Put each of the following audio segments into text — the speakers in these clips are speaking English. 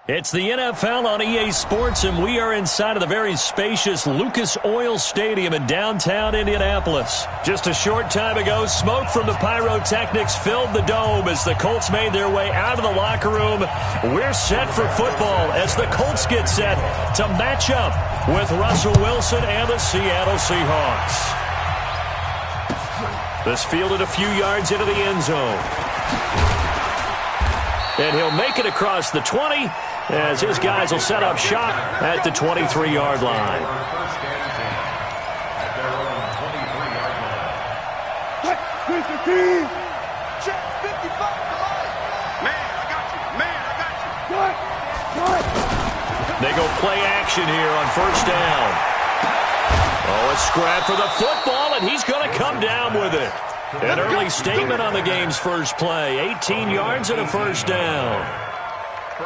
It's the NFL on EA Sports, and we are inside of the very spacious Lucas Oil Stadium in downtown Indianapolis. Just a short time ago, smoke from the pyrotechnics filled the dome as the Colts made their way out of the locker room. We're set for football as the Colts get set to match up with Russell Wilson and the Seattle Seahawks. This fielded a few yards into the end zone. And he'll make it across the 20 as his guys will set up shop at the 23-yard line. They go play action here on first down. Oh, a scrap for the football, and he's going to come down with it. An early statement on the game's first play. 18 yards and a first down.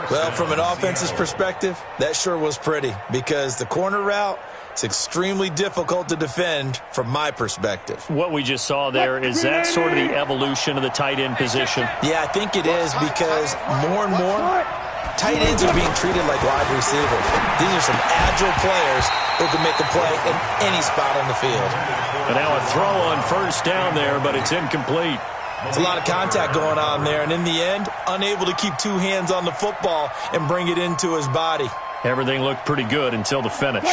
Well, from an offense's perspective, that sure was pretty because the corner route is extremely difficult to defend from my perspective. What we just saw there, is that sort of the evolution of the tight end position? Yeah, I think it is because more and more tight ends are being treated like wide receivers. These are some agile players who can make a play in any spot on the field. And now a throw on first down there, but it's incomplete. There's a lot of contact going on there, and in the end, unable to keep two hands on the football and bring it into his body. Everything looked pretty good until the finish.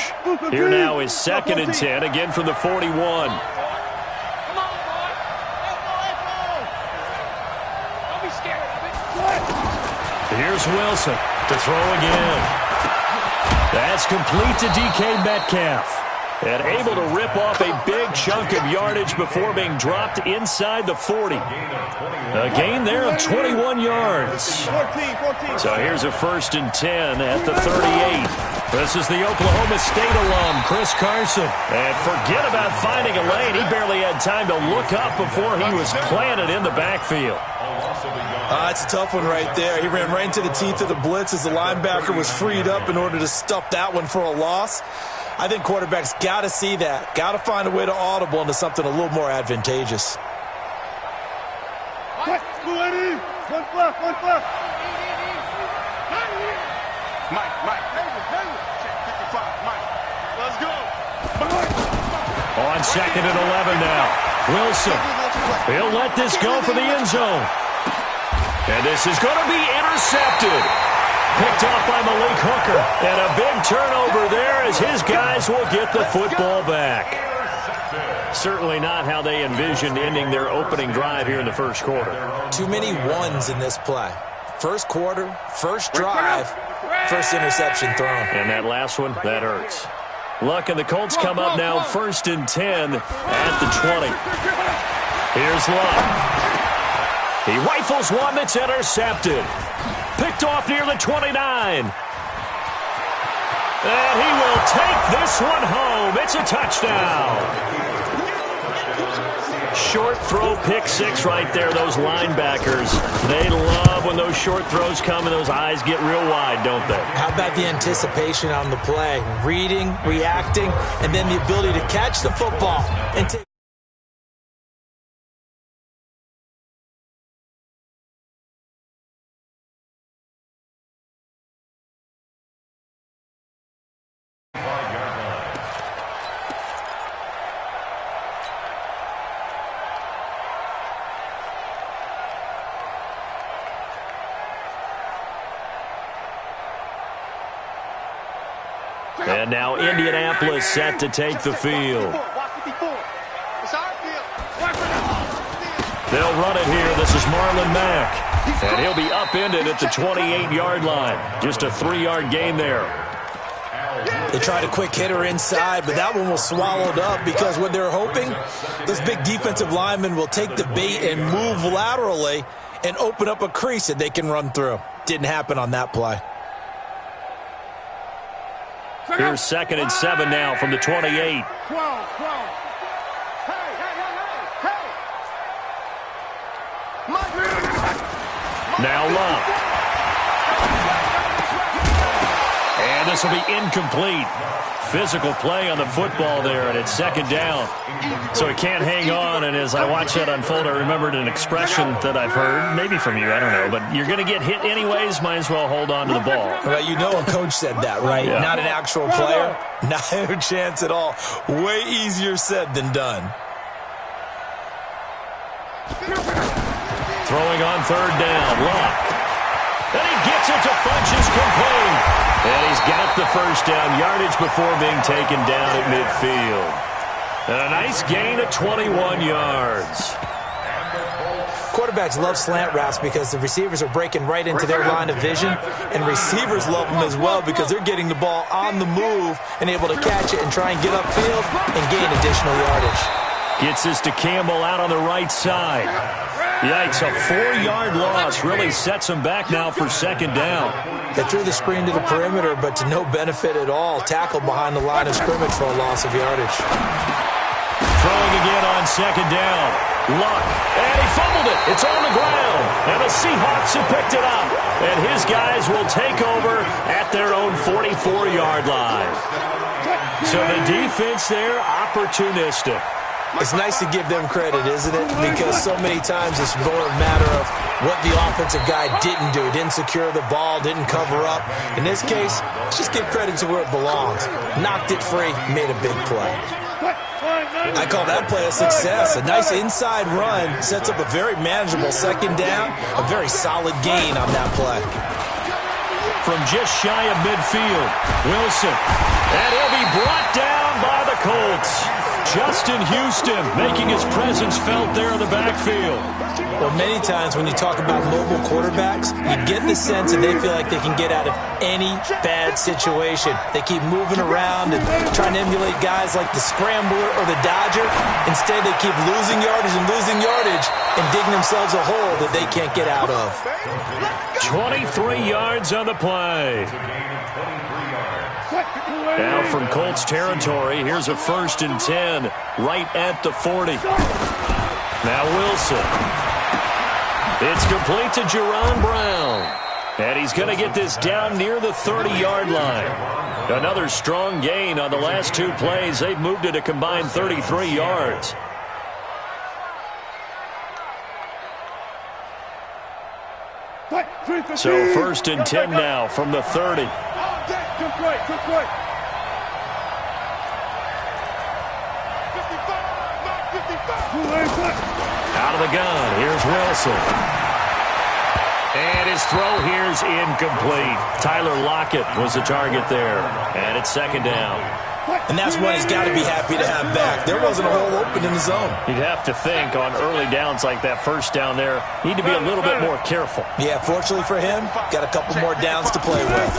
Here now is 2nd and 10, again from the 41. Here's Wilson to throw again. That's complete to DK Metcalf. And able to rip off a big chunk of yardage before being dropped inside the 40. A gain there of 21 yards. So here's a 1st and 10 at the 38. This is the Oklahoma State alum, Chris Carson. And forget about finding a lane. He barely had time to look up before he was planted in the backfield. It's a tough one right there. He ran right into the teeth of the blitz as the linebacker was freed up in order to stuff that one for a loss. I think quarterbacks got to see that. Got to find a way to audible into something a little more advantageous. One left. Mike. Check 55. Mike, let's go. On 2nd and 11 now. Wilson. He'll let this go for the end zone. And this is going to be intercepted. Picked off by Malik Hooker. And a big turnover there as his guys will get the football back. Certainly not how they envisioned ending their opening drive here in the first quarter. Too many ones in this play. First quarter, first drive, first interception thrown. And that last one, that hurts. Luck and the Colts come up now 1st and 10 at the 20. Here's Luck. He rifles one that's intercepted. Picked off near the 29. And he will take this one home. It's a touchdown. Short throw, pick six right there. Those linebackers, they love when those short throws come and those eyes get real wide, don't they? How about the anticipation on the play? Reading, reacting, and then the ability to catch the football and take. And now Indianapolis set to take the field. They'll run it here. This is Marlon Mack. And he'll be upended at the 28-yard line. Just a 3-yard gain there. They tried a quick hitter inside, but that one was swallowed up because what they're hoping, those big defensive linemen will take the bait and move laterally and open up a crease that they can run through. Didn't happen on that play. Here's 2nd and 7 now from the 28. Now Luck. And the pass will be incomplete. Physical play on the football there, and it's second down. So he can't hang on, and as I watch that unfold, I remembered an expression that I've heard, maybe from you, I don't know, but you're going to get hit anyways, might as well hold on to the ball. Well, you know a coach said that, right? Yeah. Not an actual player. Not a chance at all. Way easier said than done. Throwing on third down, Luck. And he gets it to Funches complete. And he's got the first down yardage before being taken down at midfield. And a nice gain of 21 yards. Quarterbacks love slant routes because the receivers are breaking right into their line of vision, and receivers love them as well because they're getting the ball on the move and able to catch it and try and get upfield and gain additional yardage. Gets this to Campbell out on the right side. Yikes, a 4-yard loss really sets him back now for second down. They threw the screen to the perimeter, but to no benefit at all. Tackled behind the line of scrimmage for a loss of yardage. Throwing again on second down. Luck. And he fumbled it. It's on the ground. And the Seahawks have picked it up. And his guys will take over at their own 44-yard line. So the defense there, opportunistic. It's nice to give them credit, isn't it? Because so many times it's more a matter of what the offensive guy didn't do. Didn't secure the ball, didn't cover up. In this case, let's just give credit to where it belongs. Knocked it free, made a big play. I call that play a success. A nice inside run sets up a very manageable second down. A very solid gain on that play. From just shy of midfield, Wilson. And he'll be brought down by the Colts. Justin Houston making his presence felt there in the backfield. Well, many times when you talk about mobile quarterbacks, you get the sense that they feel like they can get out of any bad situation. They keep moving around and trying to emulate guys like the Scrambler or the Dodger. Instead, they keep losing yardage and digging themselves a hole that they can't get out of. 23 yards on the play. Now from Colts territory, here's a 1st and 10 right at the 40. Now Wilson. It's complete to Jerron Brown. And he's going to get this down near the 30-yard line. Another strong gain on the last 2 plays. They've moved it a combined 33 yards. So 1st and 10 now from the 30. Out of the gun, here's Wilson. And his throw here's incomplete. Tyler Lockett was the target there. And it's second down. And that's one he's got to be happy to have back. There wasn't a hole open in the zone. You'd have to think on early downs like that first down there, need to be a little bit more careful. Yeah, fortunately for him, got a couple more downs to play with.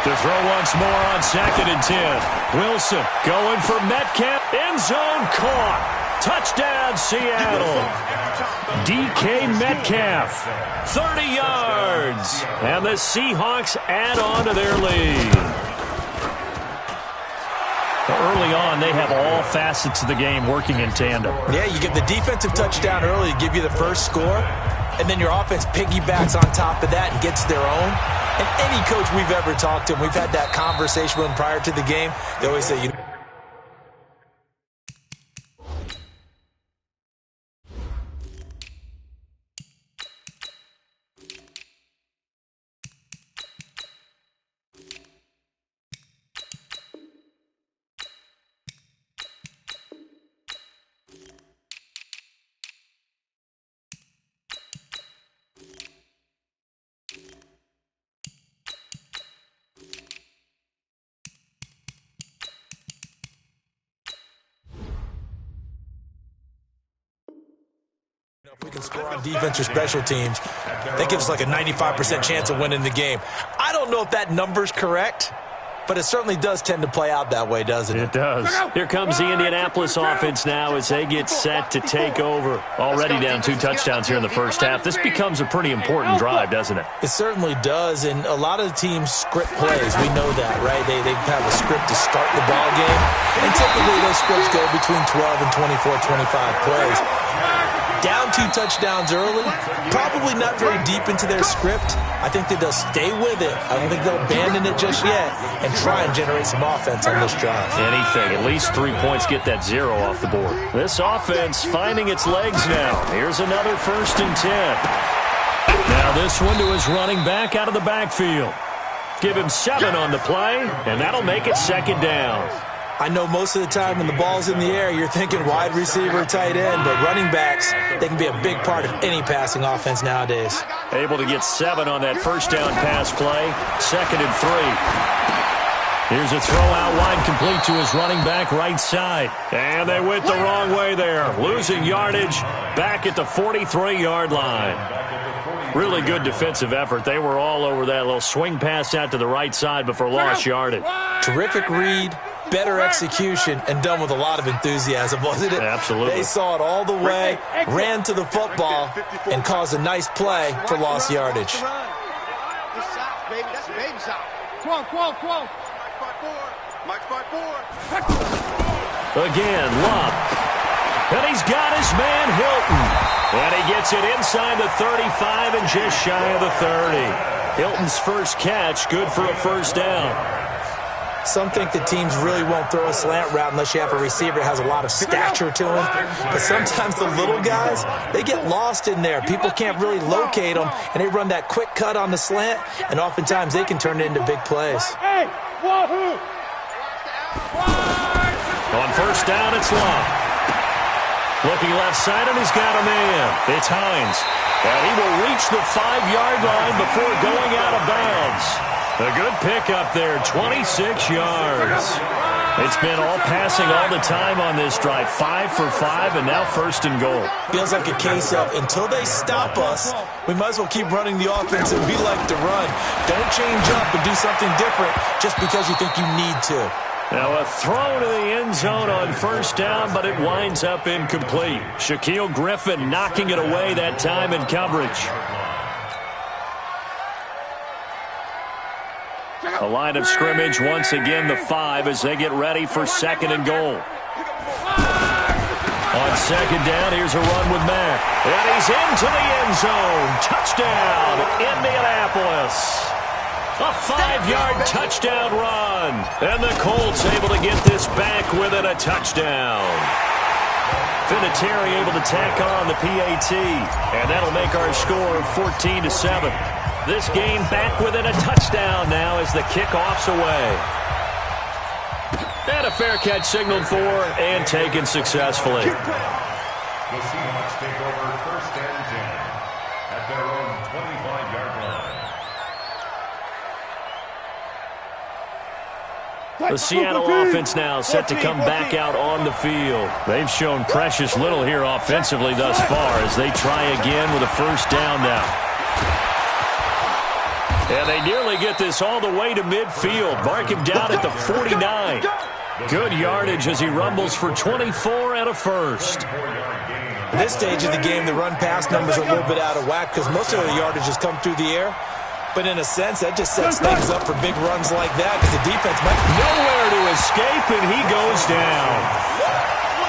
To throw once more on 2nd and 10. Wilson going for Metcalf. End zone caught. Touchdown, Seattle. DK Metcalf, 30 yards. And the Seahawks add on to their lead. Early on, they have all facets of the game working in tandem. Yeah, you get the defensive touchdown early to give you the first score, and then your offense piggybacks on top of that and gets their own. And any coach we've ever talked to, and we've had that conversation with them prior to the game, they always say, if we can score on defense or special teams, that gives us like a 95% chance of winning the game. I don't know if that number's correct, but it certainly does tend to play out that way, doesn't it? It does. Here comes the Indianapolis offense now as they get set to take over. Already down 2 touchdowns here in the first half. This becomes a pretty important drive, doesn't it? It certainly does, and a lot of the teams script plays. We know that, right? They have a script to start the ball game, and typically those scripts go between 12 and 24, 25 plays. Down 2 touchdowns early, probably not very deep into their script. I think that they'll stay with it. I don't think they'll abandon it just yet and try and generate some offense on this drive. Anything. At least 3 points get that 0 off the board. This offense finding its legs now. Here's another 1st and 10. Now this one to his running back out of the backfield. Give him 7 on the play, and that'll make it 2nd down. I know most of the time when the ball's in the air, you're thinking wide receiver, tight end, but running backs, they can be a big part of any passing offense nowadays. Able to get 7 on that 1st down pass play. 2nd and 3. Here's a throw out wide, complete to his running back right side. And they went the wrong way there. Losing yardage back at the 43-yard line. Really good defensive effort. They were all over that little swing pass out to the right side before lost yardage. Terrific read, better execution, and done with a lot of enthusiasm, wasn't it? Absolutely. They saw it all the way, ran to the football, and caused a nice play for lost yardage. Again, Love. And he's got his man, Hilton. And he gets it inside the 35 and just shy of the 30. Hilton's first catch, good for a 1st down. Some think the teams really won't throw a slant route unless you have a receiver that has a lot of stature to him. But sometimes the little guys, they get lost in there. People can't really locate them, and they run that quick cut on the slant, and oftentimes they can turn it into big plays. On 1st down, it's Love. Looking left side, and he's got a man. It's Hines. And he will reach the 5-yard line before going out of bounds. A good pickup there, 26 yards. It's been all passing all the time on this drive. 5 for 5, and now 1st and goal. Feels like a case of, until they stop us, we might as well keep running the offense and be like to run. Don't change up and do something different just because you think you need to. Now a throw to the end zone on 1st down, but it winds up incomplete. Shaquille Griffin knocking it away that time in coverage. A line of scrimmage once again, the 5, as they get ready for 2nd and goal. On 2nd down, here's a run with Mack. And he's into the end zone. Touchdown, Indianapolis. A 5-yard touchdown run. And the Colts able to get this back within a touchdown. Vinatieri able to tack on the PAT. And that'll make our score 14-7. This game back within a touchdown now as the kickoff's away. And a fair catch signaled for and taken successfully. The Seahawks take over 1st and 10 at their own 25-yard line. The Seattle offense now set to come back out on the field. They've shown precious little here offensively thus far as they try again with a 1st down now. And they nearly get this all the way to midfield. Mark him down at the 49. Good yardage as he rumbles for 24 and a 1st. At this stage of the game, the run-pass numbers are a little bit out of whack because most of the yardage has come through the air. But in a sense, that just sets things up for big runs like that because the defense might... Nowhere to escape, and he goes down.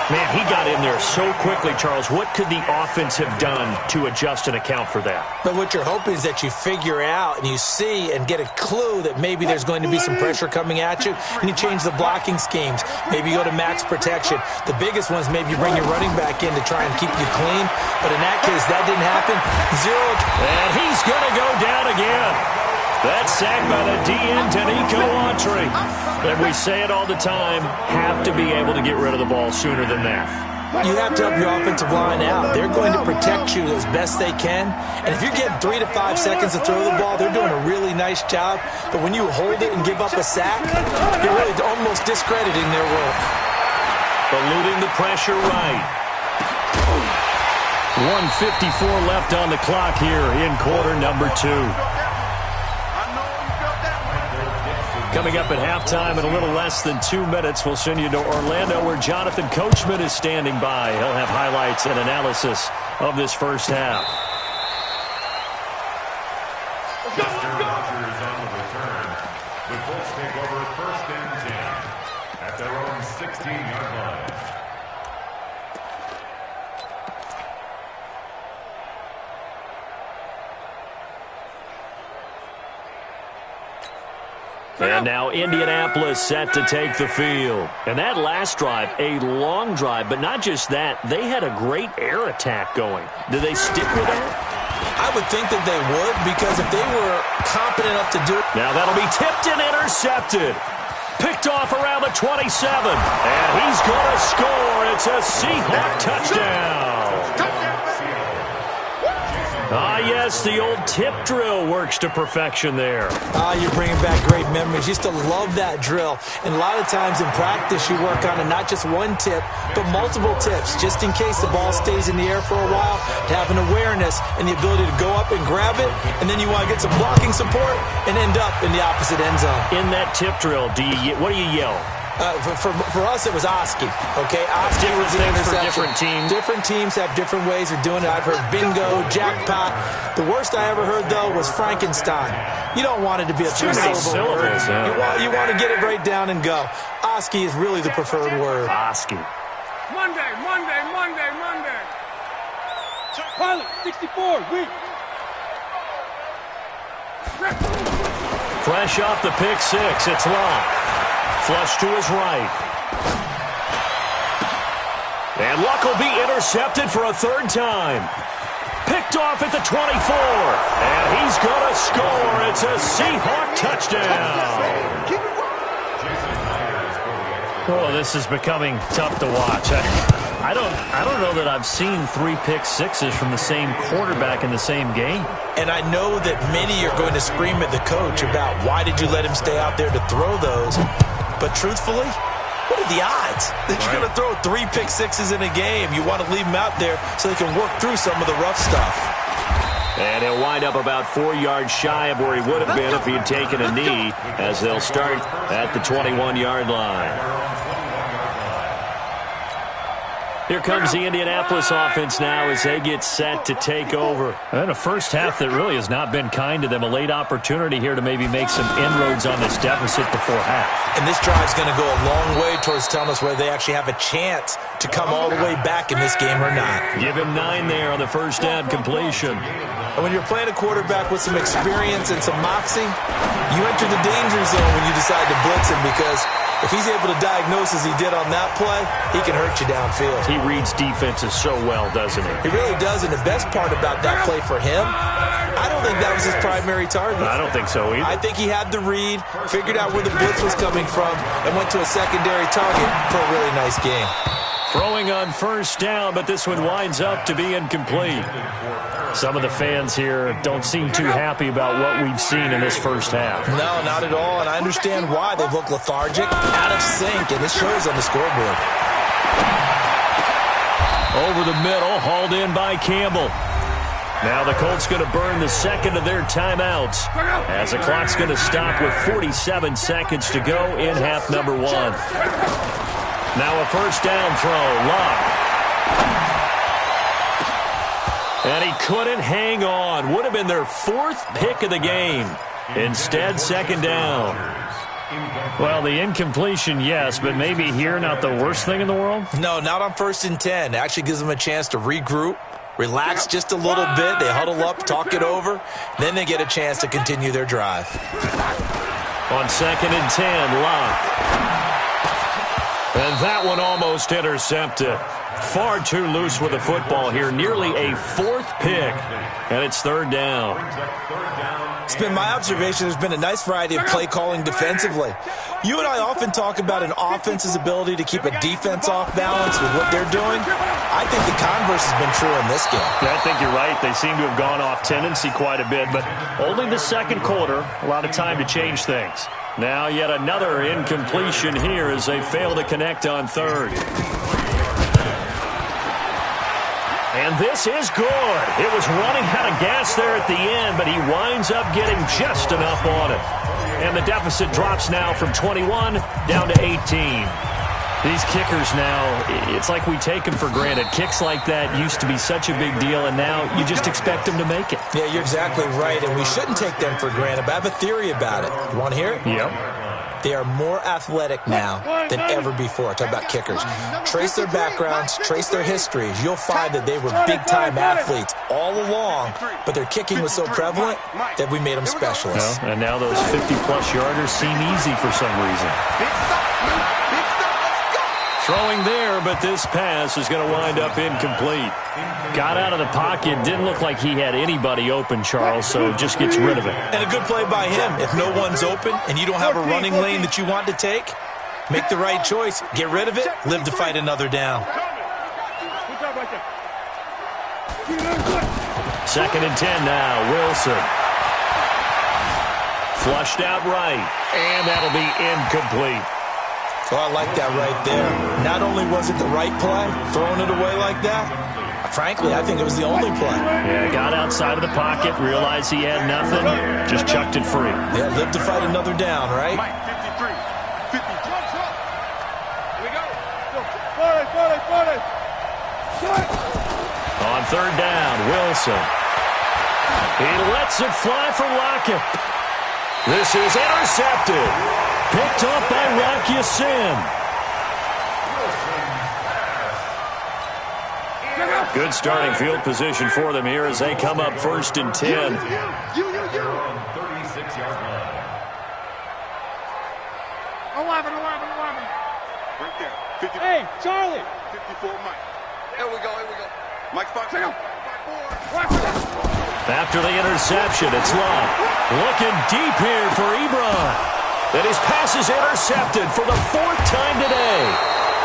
Man, he got in there so quickly, Charles. What could the offense have done to adjust and account for that? But what you're hoping is that you figure out and you see and get a clue that maybe there's going to be some pressure coming at you, and you change the blocking schemes. Maybe you go to max protection. The biggest one is maybe you bring your running back in to try and keep you clean. But in that case, that didn't happen. 0. And he's going to go down again. That's sacked by the DN, Danico Autry. And we say it all the time, have to be able to get rid of the ball sooner than that. You have to help your offensive line out. They're going to protect you as best they can. And if you're getting 3 to 5 seconds to throw the ball, they're doing a really nice job. But when you hold it and give up a sack, you're really almost discrediting their work. Eluding the pressure right. 1:54 left on the clock here in quarter number 2. Coming up at halftime in a little less than 2 minutes, we'll send you to Orlando where Jonathan Coachman is standing by. He'll have highlights and analysis of this first half. Mr. Rodgers on the return. The Colts take over 1st and 10 at their own 16-yard line. And now Indianapolis set to take the field. And that last drive, a long drive, but not just that. They had a great air attack going. Do they stick with that? I would think that they would, because if they were competent enough to do it. Now that'll be tipped and intercepted. Picked off around the 27. And he's going to score. It's a Seahawk touchdown. Ah, yes, the old tip drill works to perfection there. You're bringing back great memories. Used to love that drill. And a lot of times in practice, you work on it, not just one tip, but multiple tips, just in case the ball stays in the air for a while, to have an awareness and the ability to go up and grab it, and then you want to get some blocking support and end up in the opposite end zone. In that tip drill, what do you yell? For us, it was Oski. Okay, Oski was the interception. For different teams. Different teams have different ways of doing it. I've heard bingo, jackpot. The worst I ever heard, though, was Frankenstein. You don't want it to be a two-syllable word. Yeah. You want to get it right down and go. Oski is really the preferred word. Oski. Monday. Pilot, 64, weak. Fresh off the pick six, it's Locke. Flush to his right. And Luck will be intercepted for a third time. Picked off at the 24. And he's going to score. It's a Seahawk touchdown. Oh, this is becoming tough to watch. I don't know that I've seen 3 pick sixes from the same quarterback in the same game. And I know that many are going to scream at the coach about why did you let him stay out there to throw those. But truthfully, what are the odds that you're going to throw 3 pick sixes in a game? You want to leave them out there so they can work through some of the rough stuff. And he'll wind up about 4 yards shy of where he would have been if he had taken a knee, as they'll start at the 21-yard line. Here comes the Indianapolis offense now as they get set to take over. And a first half that really has not been kind to them. A late opportunity here to maybe make some inroads on this deficit before half. And this drive's going to go a long way towards telling us whether they actually have a chance to come all the way back in this game or not. Give him 9 there on the first down completion. And when you're playing a quarterback with some experience and some moxie, you enter the danger zone when you decide to blitz him, because if he's able to diagnose as he did on that play, he can hurt you downfield. He reads defenses so well, doesn't he? He really does, and the best part about that play for him, I don't think that was his primary target. I don't think so either. I think he had the read, figured out where the blitz was coming from, and went to a secondary target for a really nice game. Throwing on first down, but this one winds up to be incomplete. Some of the fans here don't seem too happy about what we've seen in this first half. No, not at all, and I understand why. They look lethargic, out of sync, and it shows on the scoreboard. Over the middle, hauled in by Campbell. Now the Colts going to burn the second of their timeouts, as the clock's going to stop with 47 seconds to go in half number 1. Now a first down throw, Locke. And he couldn't hang on. Would have been their 4th pick of the game. Instead, second down. Well, the incompletion, yes, but maybe here not the worst thing in the world? No, not on 1st and 10. It actually gives them a chance to regroup, relax just a little bit. They huddle up, talk it over. Then they get a chance to continue their drive. On 2nd and 10, Locke. And that one almost intercepted. Far too loose with the football here. Nearly a 4th pick. And it's 3rd down. It's been my observation there's been a nice variety of play calling defensively. You and I often talk about an offense's ability to keep a defense off balance with what they're doing. I think the converse has been true in this game. Yeah, I think you're right. They seem to have gone off tendency quite a bit, but only the second quarter. A lot of time to change things. Now yet another incompletion here as they fail to connect on 3rd. And this is good. It was running out of gas there at the end, but he winds up getting just enough on it. And the deficit drops now from 21 down to 18. These kickers now, it's like we take them for granted. Kicks like that used to be such a big deal, and now you just expect them to make it. Yeah, you're exactly right, and we shouldn't take them for granted, but I have a theory about it. You want to hear it? Yep. They are more athletic now than ever before. Talk about kickers. Trace their backgrounds, trace their histories. You'll find that they were big-time athletes all along, but their kicking was so prevalent that we made them specialists. Well, and now those 50-plus yarders seem easy for some reason. Throwing there, but this pass is going to wind up incomplete. Got out of the pocket. Didn't look like he had anybody open, Charles, so just gets rid of it. And a good play by him. If no one's open and you don't have a running lane that you want to take, make the right choice. Get rid of it. Live to fight another down. Second and 10 now. Wilson. Flushed out right, and that'll be incomplete. Oh, I like that right there. Not only was it the right play, throwing it away like that, frankly, I think it was the only play. Yeah, got outside of the pocket, realized he had nothing, just chucked it free. Yeah, live to fight another down, right? Mike, 53. 50. Here we go. 40. On third down, Wilson. He lets it fly for Lockett. This is intercepted. Picked up by Rock Ya-Sin. Good starting field position for them here as they come up first and 10. 36-yard line. 11. Right there. 50. Hey, Charlie. 54, Mike. Here we go. Mike, spot. After the interception, it's Love. Looking deep here for Ebron. And his pass is intercepted for the fourth time today.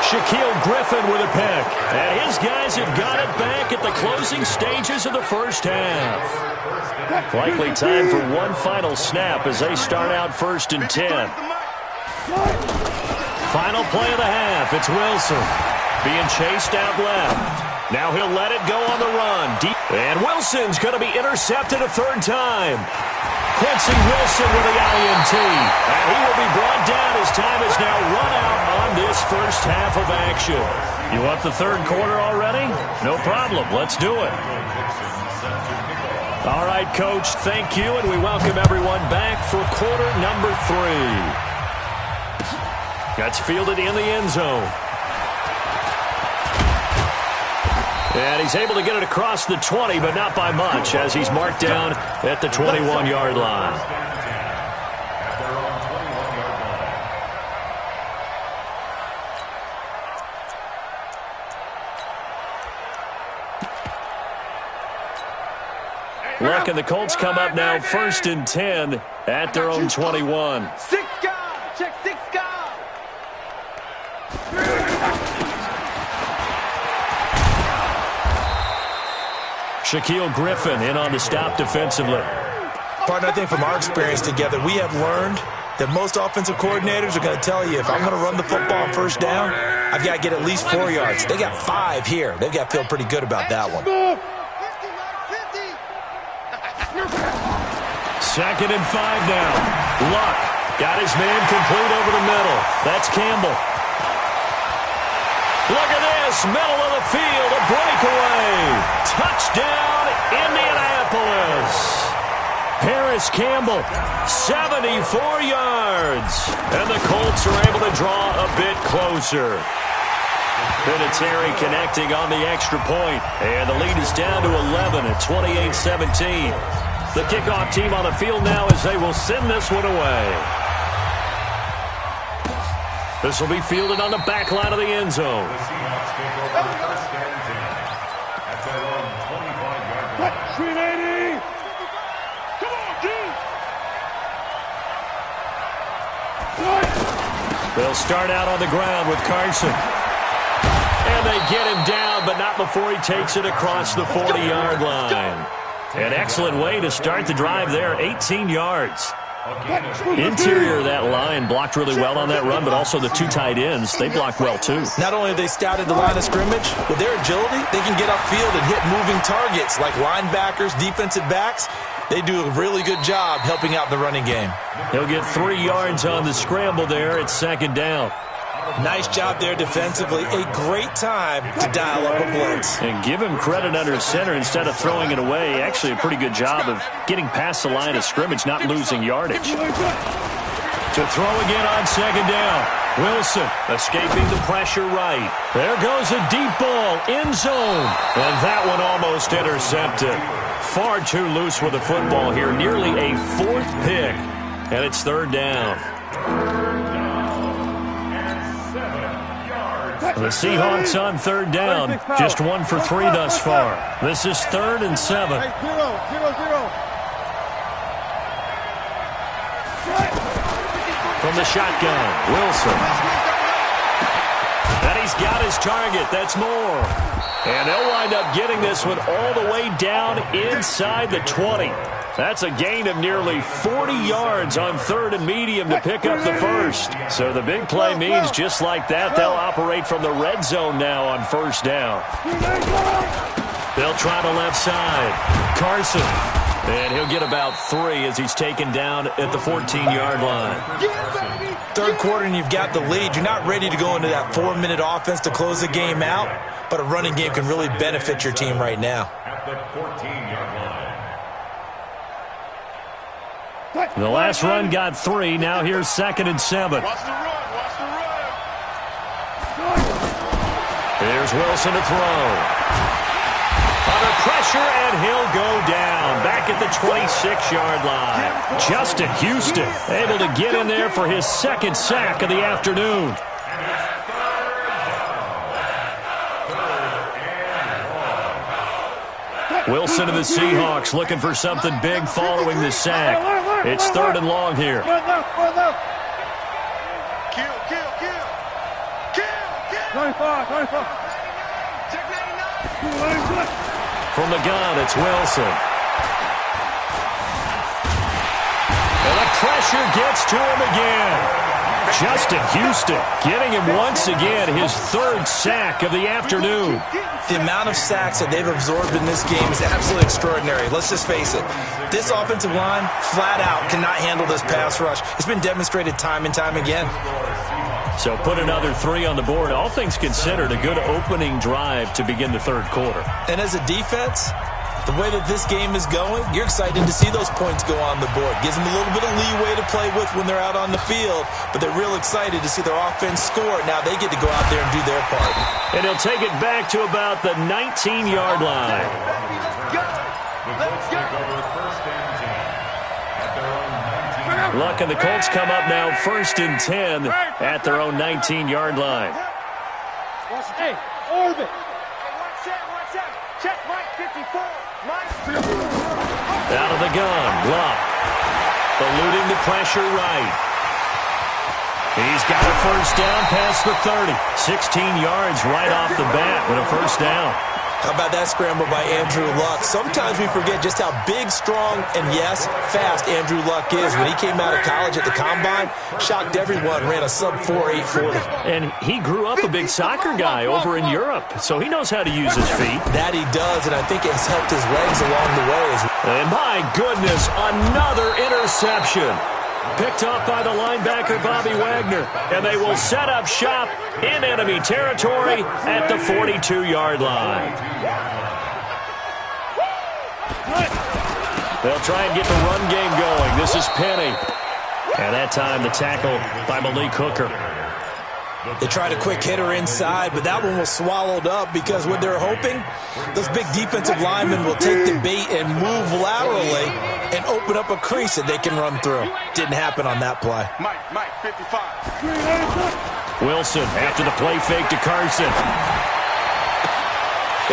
Shaquille Griffin with a pick. And his guys have got it back at the closing stages of the first half. Likely time for one final snap as they start out first and 10. Final play of the half. It's Wilson being chased out left. Now he'll let it go on the run. Deep. And Wilson's going to be intercepted a third time. Quincy Wilson with the INT. And he will be brought down as time is now run out on this first half of action. You want the third quarter already? No problem. Let's do it. All right, Coach, thank you, and we welcome everyone back for quarter number 3. That's fielded in the end zone. And he's able to get it across the 20, but not by much, as he's marked down at the 21-yard line. Look, and the Colts come up now first and 10 at their own 21. 6 guys. Check 6 guys. Shaquille Griffin in on the stop defensively. Partner, I think from our experience together, we have learned that most offensive coordinators are going to tell you, if I'm going to run the football on first down, I've got to get at least 4 yards. They got 5 here. They've got to feel pretty good about that one. Second and 5 now. Luck got his man complete over the middle. That's Campbell. Look at this, middle of the field, a breakaway. Touchdown, Indianapolis. Paris Campbell, 74 yards. And the Colts are able to draw a bit closer. Vinatieri connecting on the extra point. And the lead is down to 11 at 28-17. The kickoff team on the field now as they will send this one away. This will be fielded on the back line of the end zone. The Seahawks take over first and 10 at their own 25-yard line. 380. Come on, G. They'll start out on the ground with Carson. And they get him down, but not before he takes it across the 40-yard line. An excellent way to start the drive there, 18 yards. Interior of that line blocked really well on that run, but also the 2 tight ends, they blocked well too. Not only have they scouted the line of scrimmage, with their agility, they can get upfield and hit moving targets like linebackers, defensive backs. They do a really good job helping out the running game. He'll get 3 yards on the scramble there at second down. Nice job there defensively. A great time to dial up a blitz. And give him credit under center instead of throwing it away. Actually a pretty good job of getting past the line of scrimmage, not losing yardage. To throw again on second down. Wilson escaping the pressure right. There goes a deep ball, end zone. And that one almost intercepted. Far too loose with the football here. Nearly a fourth pick. And it's third down. The Seahawks on third down. Just 1 for 3 thus far. This is 3rd and 7. From the shotgun, Wilson. And he's got his target. That's more. And they'll wind up getting this one all the way down inside the 20. That's a gain of nearly 40 yards on 3rd and medium to pick up the first. So the big play means just like that, they'll operate from the red zone now on 1st down. They'll try the left side. Carson. And he'll get about 3 as he's taken down at the 14-yard line. Third quarter and you've got the lead. You're not ready to go into that 4-minute offense to close the game out, but a running game can really benefit your team right now. At the 14-yard line. The last run got 3. Now here's 2nd and 7. Watch the run. Watch the run. Here's Wilson to throw. Under pressure, and he'll go down. Back at the 26-yard line. Justin Houston able to get in there for his 2nd sack of the afternoon. Wilson of the Seahawks looking for something big following the sack. It's 3rd and long here. Kill. 25. From the gun, it's Wilson. And the pressure gets to him again. Justin Houston getting him once again, his 3rd sack of the afternoon. The amount of sacks that they've absorbed in this game is absolutely extraordinary. Let's just face it. This offensive line, flat out, cannot handle this pass rush. It's been demonstrated time and time again. So put another 3 on the board. All things considered, a good opening drive to begin the 3rd quarter. And as a defense, the way that this game is going, you're excited to see those points go on the board. Gives them a little bit of leeway to play with when they're out on the field, but they're real excited to see their offense score. Now they get to go out there and do their part. And he'll take it back to about the 19-yard line. Let's go. Luck and the Colts come up now 1st and 10 at their own 19-yard line. Hey, orbit. Check Mike 54. Out of the gun, Luck. Eluding the pressure right. He's got a 1st down past the 30. 16 yards right off the bat with a 1st down. How about that scramble by Andrew Luck? Sometimes we forget just how big, strong, and yes, fast Andrew Luck is. When he came out of college at the Combine, shocked everyone, ran a sub-4 840. And he grew up a big soccer guy over in Europe, so he knows how to use his feet. That he does, and I think it's helped his legs along the way. And my goodness, another interception. Picked off by the linebacker, Bobby Wagner. And they will set up shop in enemy territory at the 42-yard line. They'll try and get the run game going. This is Penny. And that time the tackle by Malik Hooker. They tried a quick hitter inside, but that one was swallowed up because what they're hoping, those big defensive linemen will take the bait and move laterally and open up a crease that they can run through. Didn't happen on that play. Mike 55. Wilson after the play fake to Carson.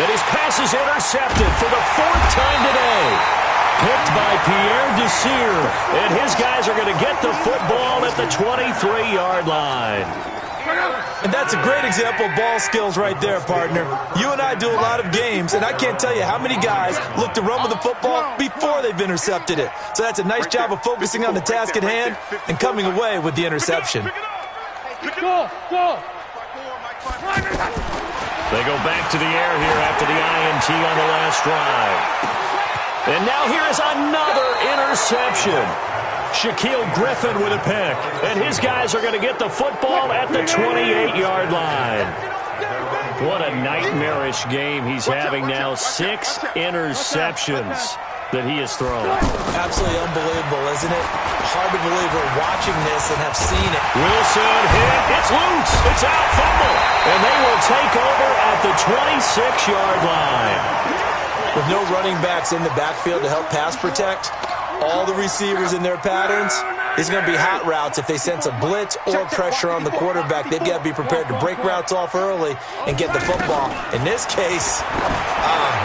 And his pass is intercepted for the 4th time today. Picked by Pierre Desir. And his guys are going to get the football at the 23-yard line. And that's a great example of ball skills right there, partner. You and I do a lot of games, and I can't tell you how many guys look to run with the football before they've intercepted it. So that's a nice job of focusing on the task at hand and coming away with the interception. Go. They go back to the air here after the INT on the last drive. And now here is another interception. Shaquille Griffin with a pick. And his guys are going to get the football at the 28-yard line. What a nightmarish game he's having now. 6 interceptions. that he has thrown. Absolutely unbelievable, isn't it? Hard to believe we're watching this and have seen it. Wilson hit. It's loose. It's out. Fumble. And they will take over at the 26-yard line. With no running backs in the backfield to help pass protect, all the receivers in their patterns, it's going to be hot routes. If they sense a blitz or pressure on the quarterback, they've got to be prepared to break routes off early and get the football. In this case,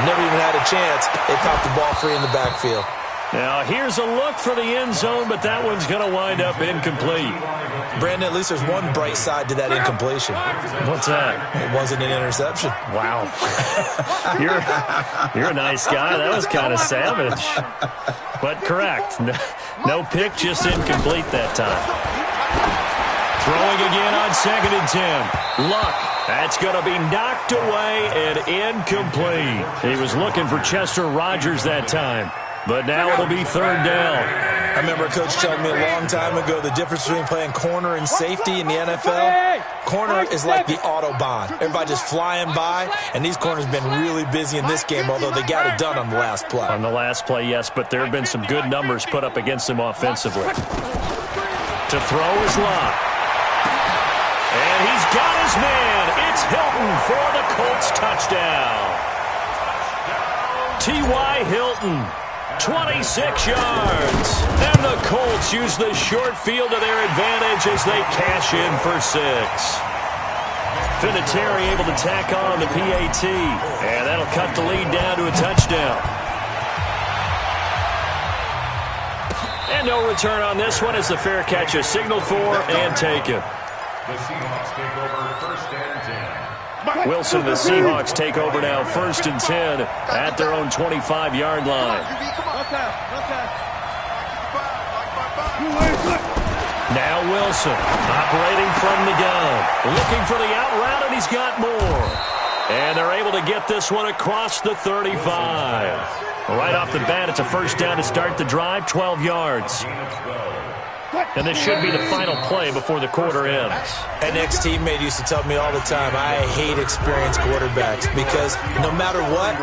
never even had a chance. They popped the ball free in the backfield. Now, here's a look for the end zone, but that one's going to wind up incomplete. Brandon, at least there's one bright side to that incompletion. What's that? It wasn't an interception. Wow. You're a nice guy. That was kind of savage. But correct. No pick, just incomplete that time. Throwing again on 2nd and 10. Luck. That's going to be knocked away and incomplete. He was looking for Chester Rogers that time. But now it'll be 3rd down. I remember a coach telling me a long time ago the difference between playing corner and safety in the NFL. Corner is like the Autobahn. Everybody just flying by, and these corners have been really busy in this game, although they got it done on the last play. On the last play, yes, but there have been some good numbers put up against them offensively. To throw is Lott. And he's got his man. It's Hilton for the Colts touchdown. T.Y. Hilton. 26 yards. And the Colts use the short field to their advantage as they cash in for 6. Vinatieri able to tack on the PAT. And that'll cut the lead down to a touchdown. And no return on this one as the fair catch is signaled for and taken. The Seahawks take over 1st and 10. Wilson, the Seahawks take over now 1st and 10 at their own 25-yard line. Now Wilson operating from the gun, looking for the out route, and he's got more. And they're able to get this one across the 35. Right off the bat, it's a 1st down to start the drive, 12 yards. And this should be the final play before the quarter ends. An ex-teammate used to tell me all the time, I hate experienced quarterbacks because no matter what,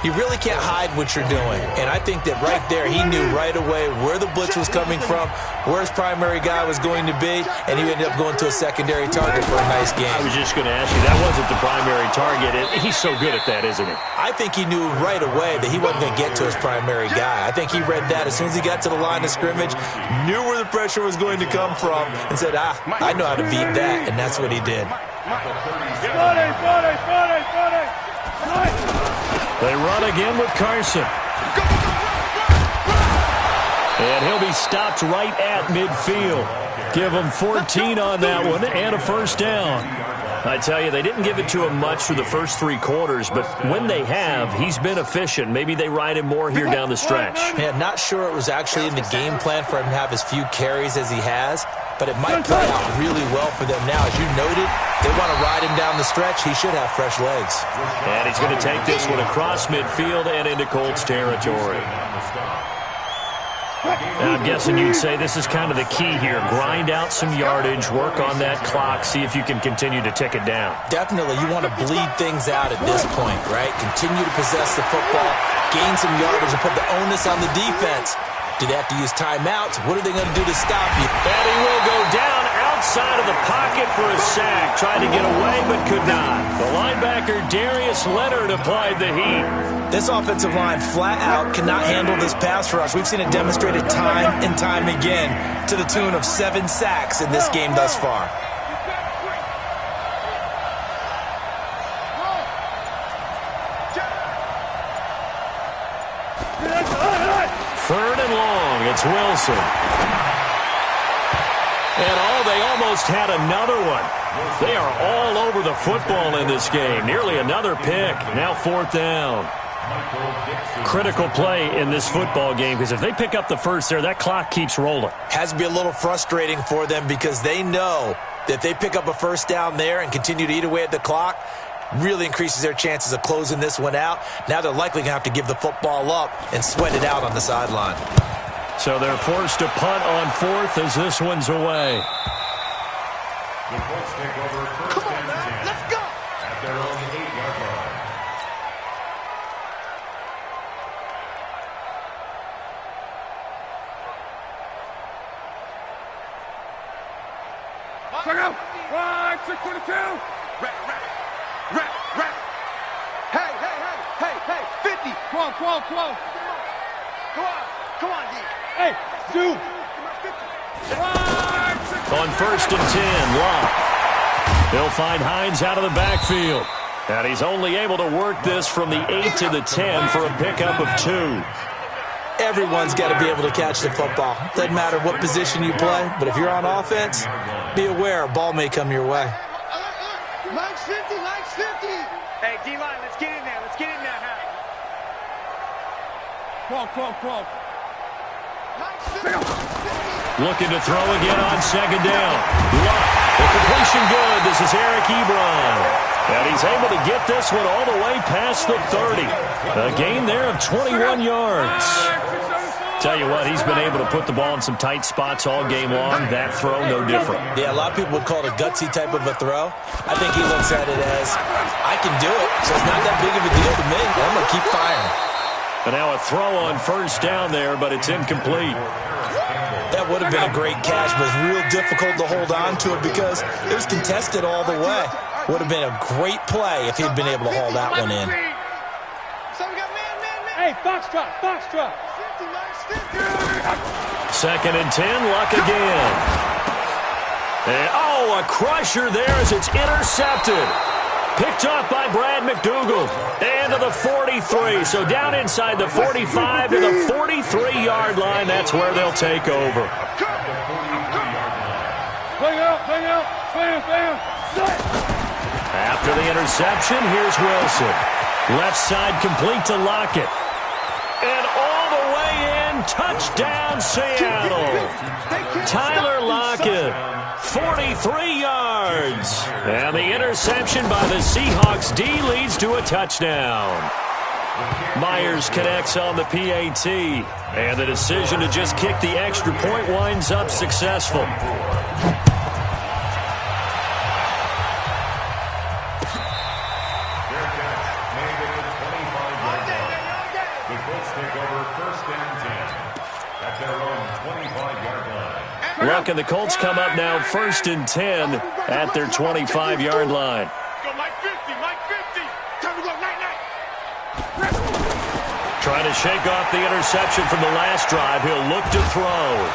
you really can't hide what you're doing. And I think that right there, he knew right away where the blitz was coming from, where his primary guy was going to be, and he ended up going to a secondary target for a nice game. I was just going to ask you, that wasn't the primary target. He's so good at that, isn't he? I think he knew right away that he wasn't going to get to his primary guy. I think he read that as soon as he got to the line of scrimmage, knew where the pressure was going to come from, and said, I know how to beat that, and that's what he did. They run again with Carson. And he'll be stopped right at midfield. Give him 14 on that one and a 1st down. I tell you, they didn't give it to him much through the first 3 quarters, but when they have, he's been efficient. Maybe they ride him more here down the stretch. Yeah, not sure it was actually in the game plan for him to have as few carries as he has, but it might play out really well for them now. As you noted, they want to ride him down the stretch. He should have fresh legs. And he's going to take this one across midfield and into Colts territory. Now, I'm guessing you'd say this is kind of the key here. Grind out some yardage, work on that clock, see if you can continue to tick it down. Definitely. You want to bleed things out at this point, right? Continue to possess the football, gain some yardage, and put the onus on the defense. Do they have to use timeouts? What are they going to do to stop you? And he will go down outside of the pocket for a sack. Tried to get away, but could not. The linebacker, Darius Leonard, applied the heat. This offensive line flat out cannot handle this pass rush. We've seen it demonstrated time and time again to the tune of 7 sacks in this game thus far. Third and long, it's Wilson. And they almost had another one. They are all over the football in this game. Nearly another pick. Now 4th down. Critical play in this football game because if they pick up the first there, that clock keeps rolling. Has to be a little frustrating for them because they know that if they pick up a 1st down there and continue to eat away at the clock, really increases their chances of closing this one out. Now they're likely going to have to give the football up and sweat it out on the sideline. So they're forced to punt on 4th as this one's away. The Colts take over 1st and 10. Let's go. At their own 8-yard line. Check out. Right, 622. Rap. Hey, 50. 12. Come on, D. Hey, zoom. On 1st and 10, Locke. He'll find Hines out of the backfield. And he's only able to work this from the 8 to the 10 for a pickup of 2. Everyone's got to be able to catch the football. Doesn't matter what position you play, but if you're on offense, be aware a ball may come your way. Mike's 50. Hey, D-line, let's get in there. Let's get in there, huh? 12. Mike's 50. Looking to throw again on 2nd down. Luck. The completion good. This is Eric Ebron. And he's able to get this one all the way past the 30. A gain there of 21 yards. Tell you what, he's been able to put the ball in some tight spots all game long. That throw, no different. Yeah, a lot of people would call it a gutsy type of a throw. I think he looks at it as, I can do it, so it's not that big of a deal to me. I'm going to keep firing. And now a throw on 1st down there, but it's incomplete. That would have been a great catch, but it's real difficult to hold on to it because it was contested all the way. Would have been a great play if he'd been able to haul that one in. So we got man. Hey, foxtrot. 50, Mike's 50. 2nd and 10, Luck again. And, a crusher there as it's intercepted. Picked off by Brad McDougal. And to the 43. So down inside the 45 to the 43-yard line. That's where they'll take over. Bring out. After the interception, here's Wilson. Left side complete to Lockett. And all the way in, touchdown Seattle. Tyler Lockett, 43 yards. And the interception by the Seahawks D leads to a touchdown. Myers connects on the PAT. And the decision to just kick the extra point winds up successful. Luck and the Colts come up now 1st and 10 at their 25-yard line. Go Mike 50. Time to go, night. Trying to shake off the interception from the last drive. He'll look to throw.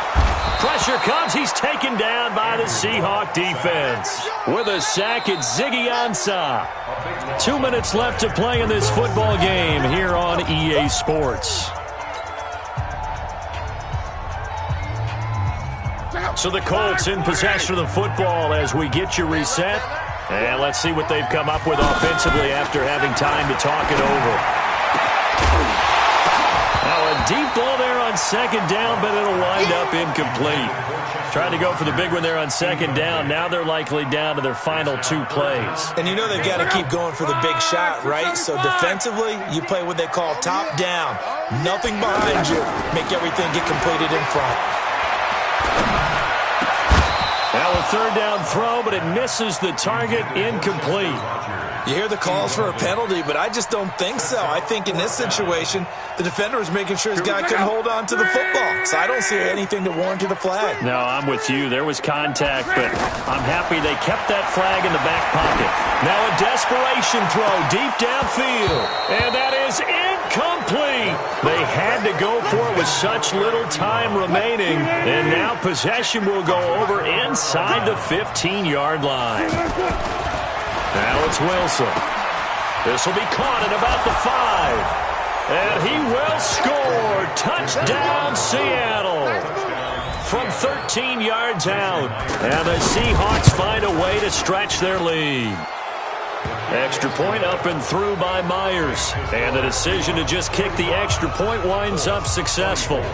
Pressure comes. He's taken down by the Seahawk defense. With a sack, it's Ziggy Ansah. 2 minutes left to play in this football game here on EA Sports. So the Colts in possession of the football as we get you reset. And let's see what they've come up with offensively after having time to talk it over. Now a deep ball there on 2nd down, but it'll wind up incomplete. Trying to go for the big one there on 2nd down. Now they're likely down to their final 2 plays. And you know they've got to keep going for the big shot, right? So defensively, you play what they call top down. Nothing behind you. Make everything get completed in front. Now a 3rd down throw, but it misses the target, incomplete. You hear the calls for a penalty, but I just don't think so. I think in this situation, the defender is making sure his guy couldn't hold on to the football. So I don't see anything to warrant to the flag. No, I'm with you. There was contact, but I'm happy they kept that flag in the back pocket. Now a desperation throw deep downfield, and that is incomplete. They had to go for it with such little time remaining, and now possession will go over inside the 15-yard line. Now it's Wilson. This will be caught at about the 5. And he will score. Touchdown, Seattle. From 13 yards out. And the Seahawks find a way to stretch their lead. Extra point up and through by Myers. And the decision to just kick the extra point winds up successful.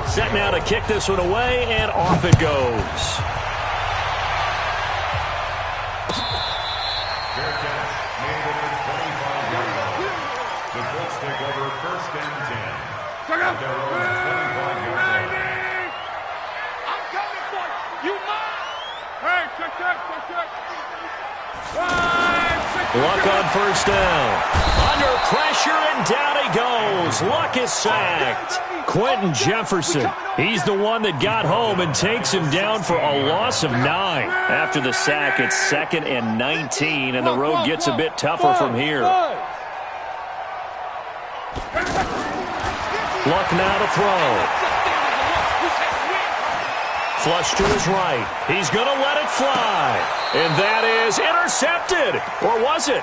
Set now to kick this one away, and off it goes. The Colts take over 1st and 10. I'm coming for you. You mine. Hey, check. 5, 6, Luck on first down. Under pressure, and down he goes. Luck is sacked. Quentin Jefferson, he's the one that got home and takes him down for a loss of 9. After the sack, it's 2nd and 19, and the road gets a bit tougher from here. Luck now to throw. Flush to his right. He's going to let it fly. And that is intercepted. Or was it?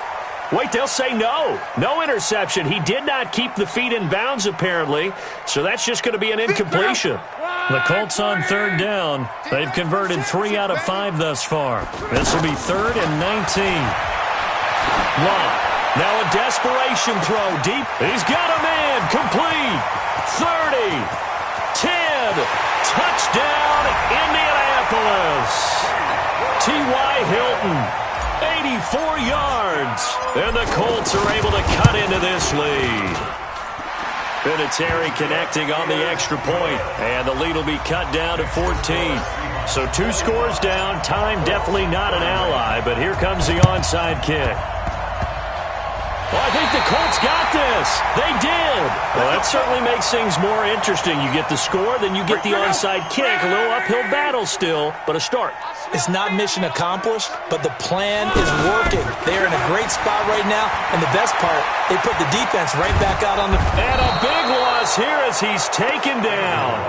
Wait, they'll say no. No interception. He did not keep the feet in bounds, apparently. So that's just going to be an incompletion. The Colts on 3rd down. They've converted 3 out of 5 thus far. This will be 3rd and 19. Long. Now a desperation throw deep. He's got a man. Complete. 30. 10. Touchdown, Indianapolis. T.Y. Hilton, 84 yards. And the Colts are able to cut into this lead. Vinatieri connecting on the extra point, and the lead will be cut down to 14. So 2 scores down. Time definitely not an ally, but here comes the onside kick. Well, I think the Colts got this. They did. Well, that certainly makes things more interesting. You get the score, then you get the onside kick. A little uphill battle still, but a start. It's not mission accomplished, but the plan is working. They're in a great spot right now, and the best part, they put the defense right back out on the... And a big loss here as he's taken down.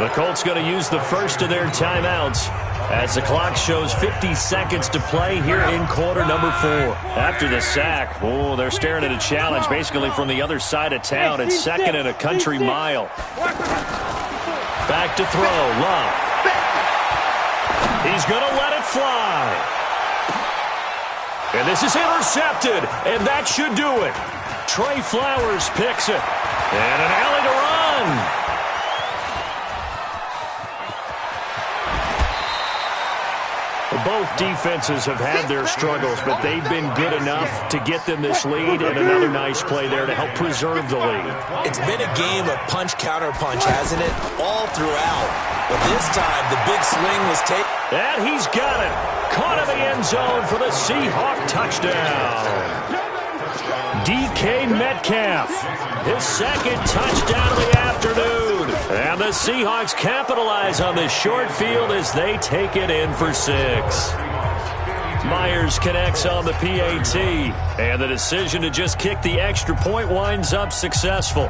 The Colts going to use the first of their timeouts as the clock shows 50 seconds to play here in quarter number 4. After the sack, they're staring at a challenge basically from the other side of town. It's 2nd and a country mile. Back to throw. Love. He's going to let it fly. And this is intercepted, and that should do it. Trey Flowers picks it. And an alley to run. Both defenses have had their struggles, but they've been good enough to get them this lead, and another nice play there to help preserve the lead. It's been a game of punch-counter-punch, hasn't it? All throughout. But this time, the big swing was taken. And he's got it. Caught in the end zone for the Seahawk touchdown. DK Metcalf, his 2nd touchdown of the afternoon. And the Seahawks capitalize on this short field as they take it in for 6. Myers connects on the PAT, and the decision to just kick the extra point winds up successful.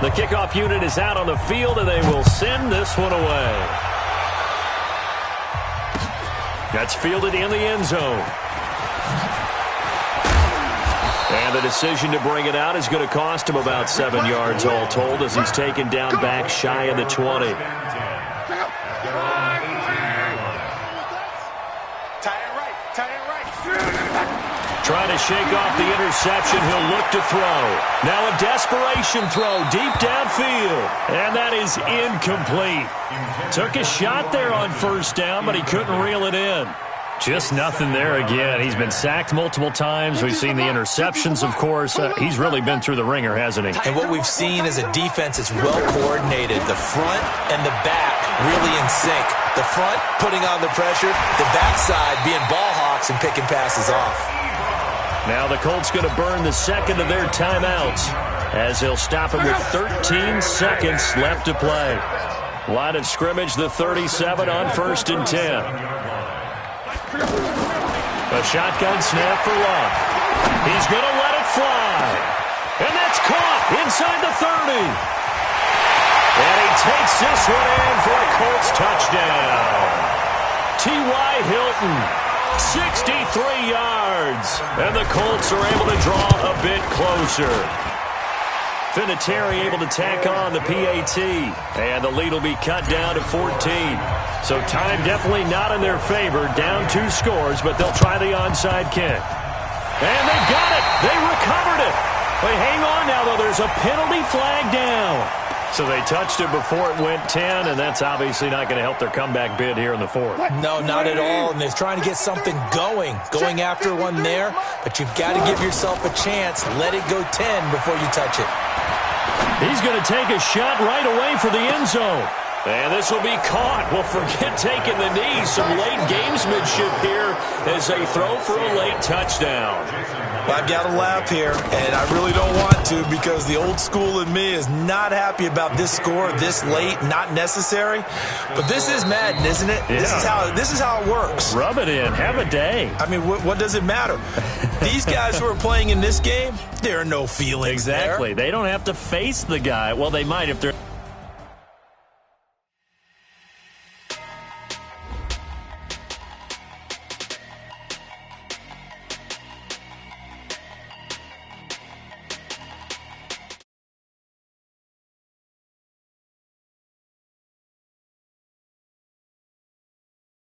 The kickoff unit is out on the field, and they will send this one away. That's fielded in the end zone. And the decision to bring it out is going to cost him about 7 yards all told as he's taken down back shy of the 20. Trying to shake off the interception. He'll look to throw. Now a desperation throw deep downfield. And that is incomplete. Took a shot there on first down, but he couldn't reel it in. Just nothing there again. He's been sacked multiple times. We've seen the interceptions, of course. He's really been through the ringer, hasn't he? And what we've seen is a defense that's well coordinated. The front and the back really in sync. The front putting on the pressure, the backside being ball hawks and picking passes off. Now the Colts going to burn the 2nd of their timeouts as they'll stop it with 13 seconds left to play. Line of scrimmage, the 37 on 1st and 10. A shotgun snap for Love. He's going to let it fly. And that's caught inside the 30. And he takes this one in for a Colts touchdown. T.Y. Hilton, 63 yards. And the Colts are able to draw a bit closer. Vinatieri able to tack on the PAT. And the lead will be cut down to 14. So time definitely not in their favor. Down 2 scores, but they'll try the onside kick. And they got it. They recovered it. But hang on now, though. There's a penalty flag down. So they touched it before it went 10, and that's obviously not going to help their comeback bid here in the 4th. No, not at all. And they're trying to get something going after one there. But you've got to give yourself a chance. Let it go 10 before you touch it. He's going to take a shot right away for the end zone. And this will be caught. Well, forget taking the knee. Some late gamesmanship here as they throw for a late touchdown. I've got to laugh here, and I really don't want to because the old school in me is not happy about this score this late, not necessary. But this is Madden, isn't it? Yeah. This is how it works. Rub it in. Have a day. I mean, what does it matter? These guys who are playing in this game, there are no feelings Exactly. there. They don't have to face the guy. Well, they might if they're